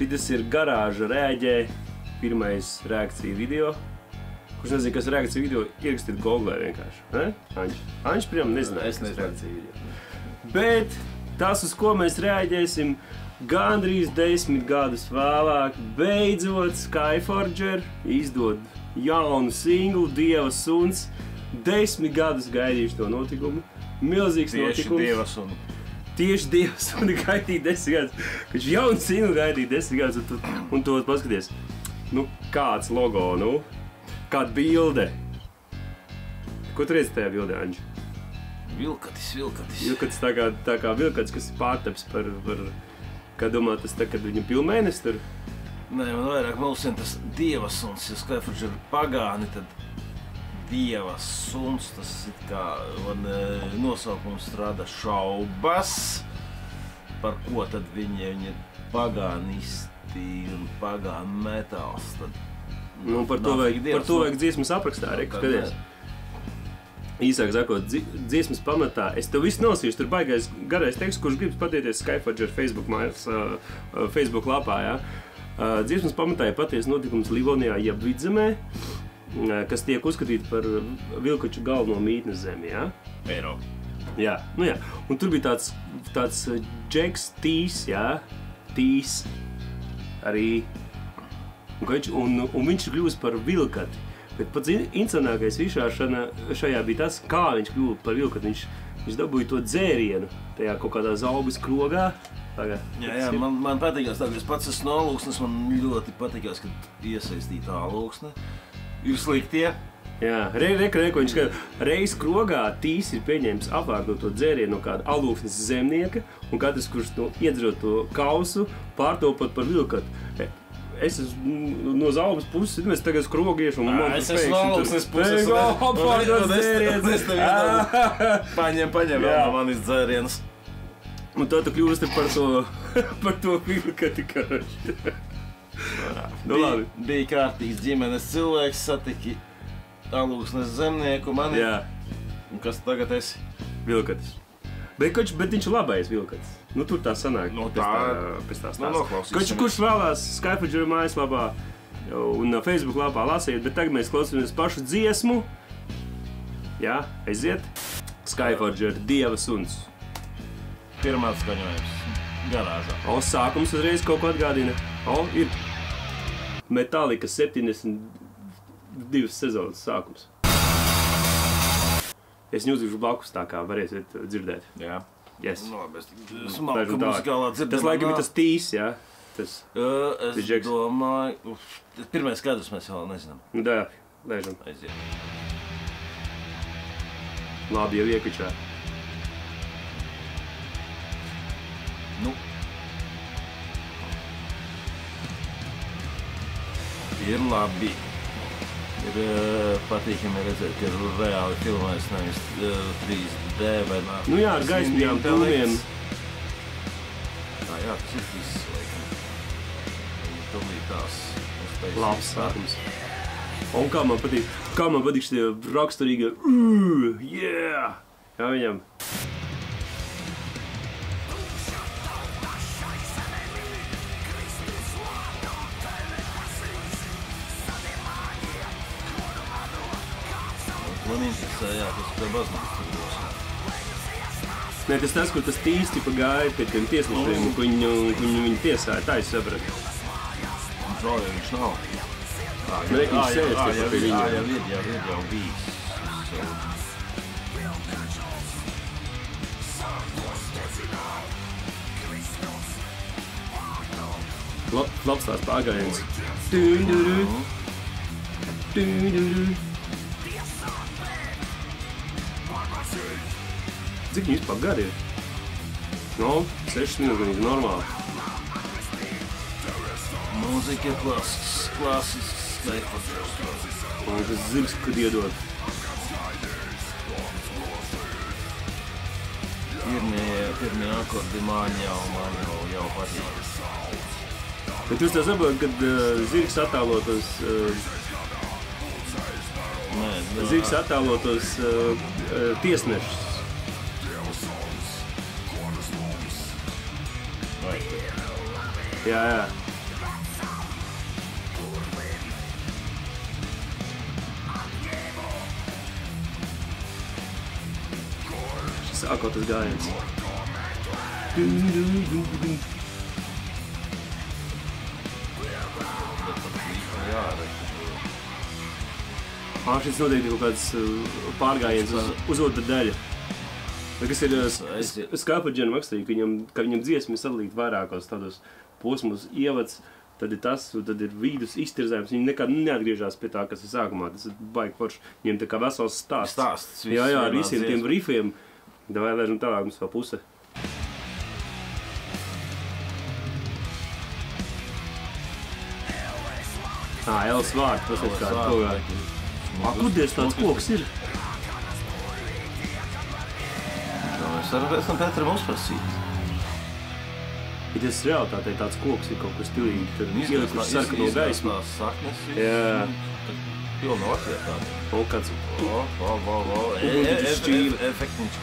Šitas ir garāža rēģē, pirmais reakcija video. Kurš nezinu, kas reakcija video, ierakstīt Googlē vienkārši. Ne? Anģis pirmām nezināja, kas reakcija video. Bet tas, uz ko mēs reaģēsim, gandrīz 10 gadus vēlāk, beidzot Skyforger izdod jaunu singlu Dieva suns. 10 gadus gaidījuši to notikumu. Milzīgs notikums. Tieši Dieva sunu. Tieši Dieva sunu gaidīja 10 gadus. Kad jaunu singlu gaidīja 10 gadus, un to paskaties. Nu, kāds logo, nu? Kāda bilde. Ko tu redzi tajā bildē, Anģi? Vilkatis. Vilkatis tā kā vilkatis, kas ir pārtaps par kā domā, tas tā, kad viņam pilnmēnesis tur? Nē, man vairāk mulsina tas Dieva suns, ja Skyforger ir pagāni, tad Dieva suns, tas ir kā, man nosaukums strādā šaubas, par ko tad viņi ir pagānisti un pagāni metāls, tad... Nu, par to vajag dziesmas aprakstā, skaties. Īsāk sakot, dziesmas pamatā, es tev visu nolasīšu, tur baigais garais teksts, kurš gribas patīties Skyforger Facebook lapā, jā. Dziesmas pamatā ir patiesa notikums Livonijā, jeb Vidzemē, kas tiek uzskatīti par vilkaču galveno mītnes zemi, jā? Eiropa. Jā, nu jā. Un tur bija tāds Džeks Tīs, jā? Tīs arī. Un viņš ir kļuvis par vilkati. Bet pats interesantākais visā šajā bija tas, kā viņš kļuva par vilkati. Viņš dabūja to dzērienu tajā kaut kādā zaugas krogā. Jā, man patīkās tā, ka es pats esmu nolūksnes, man ļoti patīkās, ka iesaistīta alūksne. Ir sliktie. Jā, ko viņš skata. Reiz krogā Tīs ir pieņēmis apvārdot to dzērienu no kāda alūksnes zemnieka, un katrs, kurš iedzerot to kausu, pārtopot par vilkatu. Es esmu no zaugas puses, mēs tagad skrogiešu un man es esmu no alūksnes puses. Apvārdot dzērienus. Paņem manis dzērienus. Un tad tu kļūsti par to vilkati karoši. Bija kārtīgs ģimenes cilvēks, satiki alūksnes zemnieku mani. Jā. Un kas tagad esi? Vilkatis. Bet viņš ir labais vilkatis. Nu, tur tā sanāk pēc tā stāsta. Kurš vēlās Skyforger mājaslapā un Facebook lapā lasīt, bet tagad mēs klausāmies pašu dziesmu. Jā, aiziet. Skyforger, Dieva suns. Pirmā skaņojums garāžā. Sākums uzreiz kaut ko atgādina. Ir Metallica 72 sezonas sākums. Es viņu uzlikšu blakus tā kā varēsiet dzirdēt. Jā. Yes. Nu, labi, es smalka muzikālā dzirdamā. Tas laikam ir tas Tīs, jā? Es domāju... Pirmais kadrs mēs vēl nezinām. Jā, lēžam. Aiziet. Labi, jau iekačā. Nu. Ir labi. Ir patīkami redzēt, ka ir reāli filmēs, nevis 3D vai nāk. Nu jā, ar gaismajām filmiem. Jā, tas ir viss, laikam. Tomēr tās labs sākums. Un kā man patīk šitie raksturīgie yeah! Jā, viņam. Man interesē, jā, tas ir baznīcas tur būs. Nē, tas, kur tas Tīs tipa gāja pie tiem tiesnešiem, un viņu tiesāja, tā es sapratu. Un to jau viņš nav. Nē, viņš sēst pie viņu. Jau bijis. Labs tās pāgājiens. Cik viņi vispār gari ir? No, 6 minūtes ir normāli. Mūzika ir klasisks Skyforger. Un tas zirgs, kad iedod. Pirmie akordi man jau patīk. Bet jūs tā saprot, kad zirgs attēlotos tiesnešus. Jā. Sākot tas gājiens. Šis noteikti kaut kāds pārgājiens uz otru daļu. Kas ir Skyforger'am rakstīja, ka viņam dziesmi sadalīt vairākos tādos posmus ievads, tad ir tas, un tad ir vīdus iztirzējums. Viņi nekad neatgriežās pie tā, kas ir sākumā. Tas ir baigi forši. Viņiem tā kā vesels stāsts. Jā, ar visiem tiem rifiem. Davai lēžam tālāk mums vēl puse. Elas vārds, tas ir kāda kogā. Kur dievs tāds koks ir? Es varu pēc tam Petram uzprasīt. Ja tas realitātei tāds koks ir kaut kas stilīgi, tad ielikuši sarkano gaismu. Izskatās saknes visu. Jā. Pilna atvietā. Un kāds... Efektiņš.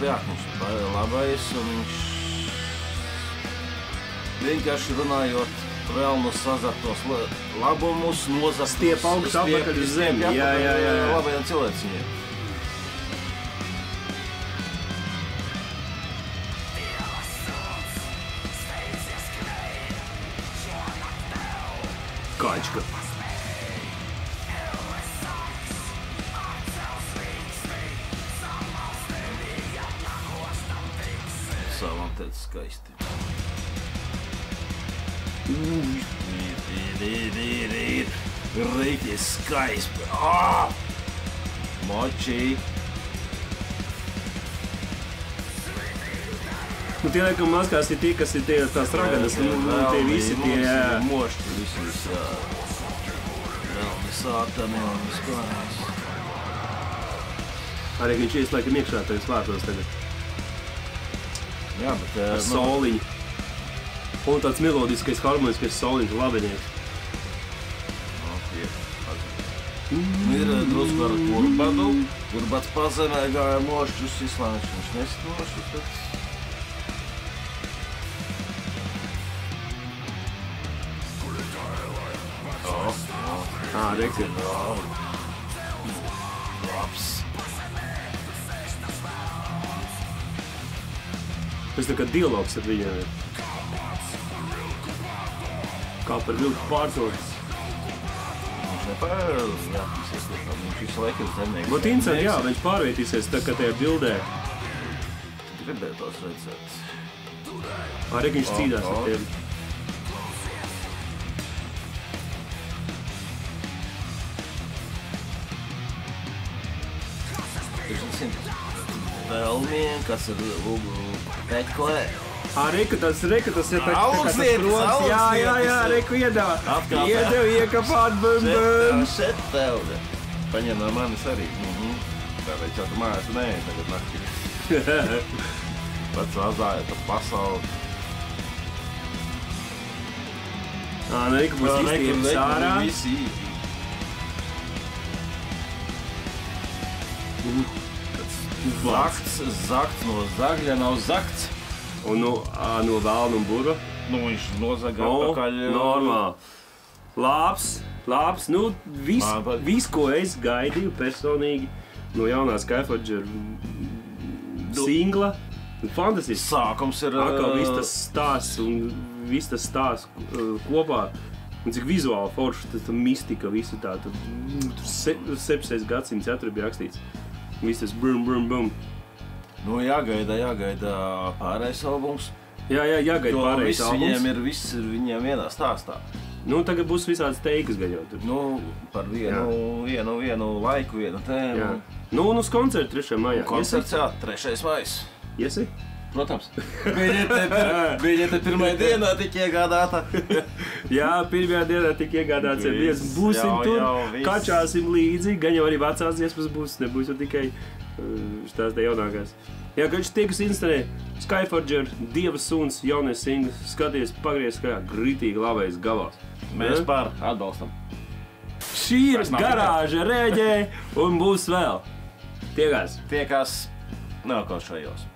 Jā, mums labais, un viņš vienkārši runājot vēlnu sazartos labumus, nozakt stiep augstu apakaļ uz zemi. Jā. Labajiem cilvēciņiem. Kačka. Savam teica skaisti. Ir. Rīti skaisti. Moči. Nu, tie laikam mazkās ir tie, kas ir tie tās raganas, tie visi tie, mošķi visus, jā. Velni sātani un vispārējais. Arī viņš ies laikam iekšā tajos vārtos tagad. Jā, bet... Ar soliņu. Un tāds melodiskais, harmoniskais soliņš, labenieks. Ir drusku ar Gurbadu. Gurbats pazemē gāja mošķus, izslēņš viņš nesit mošķus, bet... Reikti. Labs. Tas tā kā dialogs ar viņiem ir. Kā par vilku pārtojas. Viņš nepārvietīsies, viņš visu laiku ir zemnieks. Būt interesanti, jā, viņš pārvietīsies tā kā tajā bildē. Gribētos redzēt. Arī viņš cīdās ar tiem. Velmien, kas ir peklē. Reku tas ir tā kā Augsvietis. Jā, reku iedāvā. Iedev, iekapāt, bum. Šet tevde. Paņem no manis arī. Tāpēc jau tu mājās neej tagad naktī. Pats vazāja par pasauli. Reku būs iztieps ārā. Zakts no zagļa nav zakts. Un no vēlna un burva. Viņš nozaga atpakaļ. Normāli. Labs. Nu, viss, ko es gaidīju personīgi no jaunā Skyforger singla. Fantastisks. Sākums ir... Atkal viss tas stāsts un viss tas stāsts kopā. Un cik vizuāli forši, tas mistika, visu tā. Tur 17. gadsimts tur bija rakstīts. Viss tas bum. Nu, jāgaida pārējais albums. Jā, jāgaida pārējais albums. Viņiem vienā stāstā. Nu, tagad būs visādas teikas gan jau tur. Nu, par vienu laiku, vienu tēmu. Jā. Nu, un uz koncertu 3. maijā. Koncerts, jā, 3. maijs. Iesi? Protams. Viņa te pirmajā dienā tik iegādāta. Jā, pirmajā dienā tik iegādāts ir viens. Būsim tur, kačāsim līdzi, gan jau arī vecās dziesmas būs, nebūs jau tikai tās te jaunākās. Jā, kad tie, kas instalē Skyforger, Dieva suns, jaunais singls, skaties, pagriez kā gritīgi labais galās. Mēs par atbalstam. Šī ir garāža rēģē un būs vēl. Tiekās nākošajos.